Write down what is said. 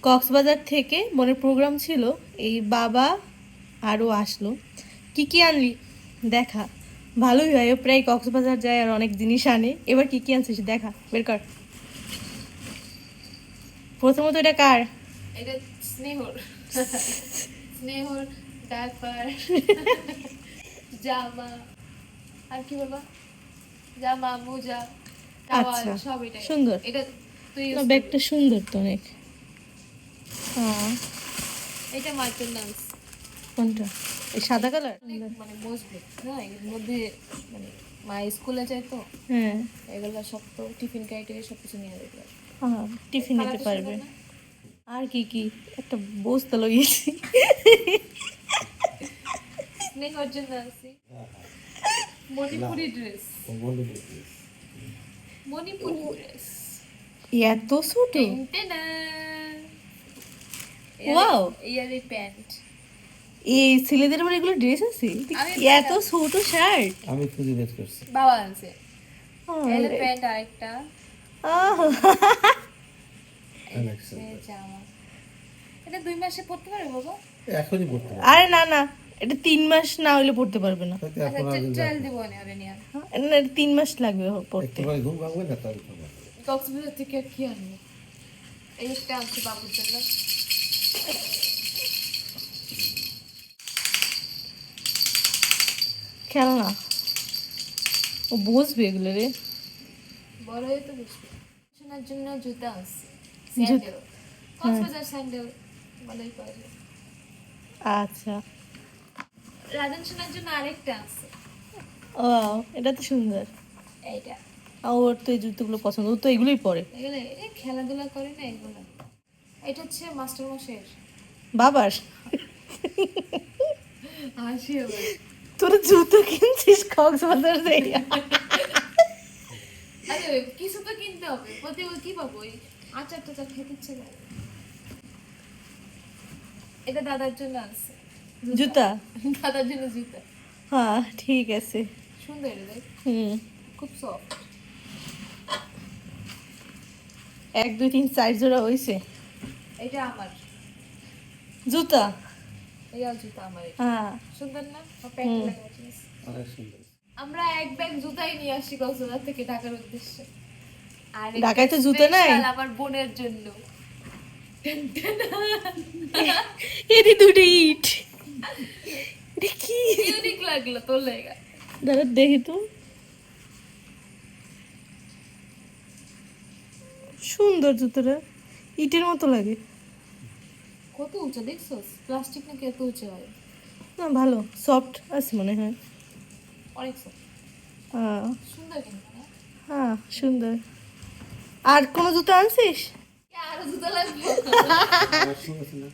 কক্সবাজার থেকে বোনের প্রোগ্রাম ছিল, এই বাবা আরও আসলো। কি কি আনলি দেখা, ভালোই হয়, ও প্রায় কক্সবাজার যায় আর অনেক জিনিস আনে। এবার কি কি আনছিস দেখা, বের কর। প্রথমত এটা কার? এটা স্নেহর। স্নেহর ডাইপার, জামা, আর কি বলবো, জামা, মোজা, টাওয়াল, আচ্ছা, সব এটাই। সুন্দর। এটা তুই না, ইউজ করবি। ব্যাগটা সুন্দর তো অনেক। হ্যাঁ। এটা মার জন্য আনছি। কোনটা? এই সাদা কালার? অনেক মানে মজবুত না, এর মধ্যে মানে মা স্কুলে যায় তো, হ্যাঁ। এগুলো সব তো টিফিন ক্যারিটারি সব কিছু নিয়ে যেতে পারে। হ্যাঁ, টিফিন নিতে কালারটা পারবে। সুন্দর না? আর কি কি? একটা বস্তা লইয়েছি। স্নেহর জন্য আনছি মণিপুরি ড্রেস। মণিপুরি ড্রেস। এত ছোট? ওয়াও, ওয়াও, ইয়ারি প্যান্ট। এই ছেলেদের আবার এগুলো ড্রেস আছে? আমি এত ছোট শার্ট? আমি খুঁজে বের করছি। বাবা আনছে। এলো প্যান্ট আরেকটা, এই জামা। এটা 2 মাসে পড়তে পারবে বাবা? এখনই পড়তে পারবো। আরে না না, এটা 3 মাস না হইলে পড়তে পারবে না। হয়তো আচ্ছা, এখন আগে ট্রায়াল দিব না ওরে নিয়ে। না, এটা 3 মাস লাগবে পড়তে। একটুখানি ঘুম ভাঙবে না তাহলে তো হবে। কক্সবাজার থেকে আর কি আনবো? এই একটা আনছি বাবুর জন্য। খেলনা, ও বুঝবে এগুলো রে। বড় হয়ে তো বুঝবে। শোনার জন্য জুতা আনছি, স্যান্ডেল। কক্সবাজার স্যান্ডেল ভালোই পাওয়া যায়। আচ্ছা। রাজন শোনার জন্য আরেকটা আছে, ও, এটা তো সুন্দর। এইটা। ওর তো এই জুতোগুলো পছন্দ, ও তো এগুলোই পরে। এগুলো এই খেলাধুলা করে না এগুলো। এটা হচ্ছে মাস্টার মশাইয়ের। বাবার? হাসি হবে। তোর জুতো কিনছিস কক্সবাজার থেকে? আরে কিছু তো কিনতে হবে, প্রতি কি পাবো, ওই আচার টাচার খেতে ইচ্ছে করে। এটা দাদার জন্য আছে জুতা? দাদার জন্য জুতা। হ্যাঁ, ঠিক আছে। সুন্দর এটা দেখ, হুম। খুব সফট। 1 2 3 4 জোড়া হয়েছে এটা আমার জুতা। এই জুতা আমার, এটা হ্যাঁ। সুন্দর না? প্যান্ট লাগাচ্ছি। অনেক সুন্দর। আমরা এক ব্যাগ জুতাই নিয়ে আসি কক্সবাজার থেকে ঢাকার উদ্দেশ্যে। আর ঢাকায় তো জুতা নাই? স্পেশাল আমার বোনের জন্য। এটি দুটো ইট। এটা কি? ইউনিক লাগলো তোর লাগা। দাঁড়া দেখি তো। সুন্দর জুতোটা, ইটের মতো লাগে। কত উঁচা দেখছস? প্লাস্টিক নাকি এত উঁচা হয়? না, ভালো সফট আছে মনে হয়। অনেক soft। হ্যাঁ। সুন্দর কিন্তু না? হ্যাঁ, সুন্দর। আর কোনো জুতো আনছিস? আরো জুতা লাগবে? আমার শুনেছি না।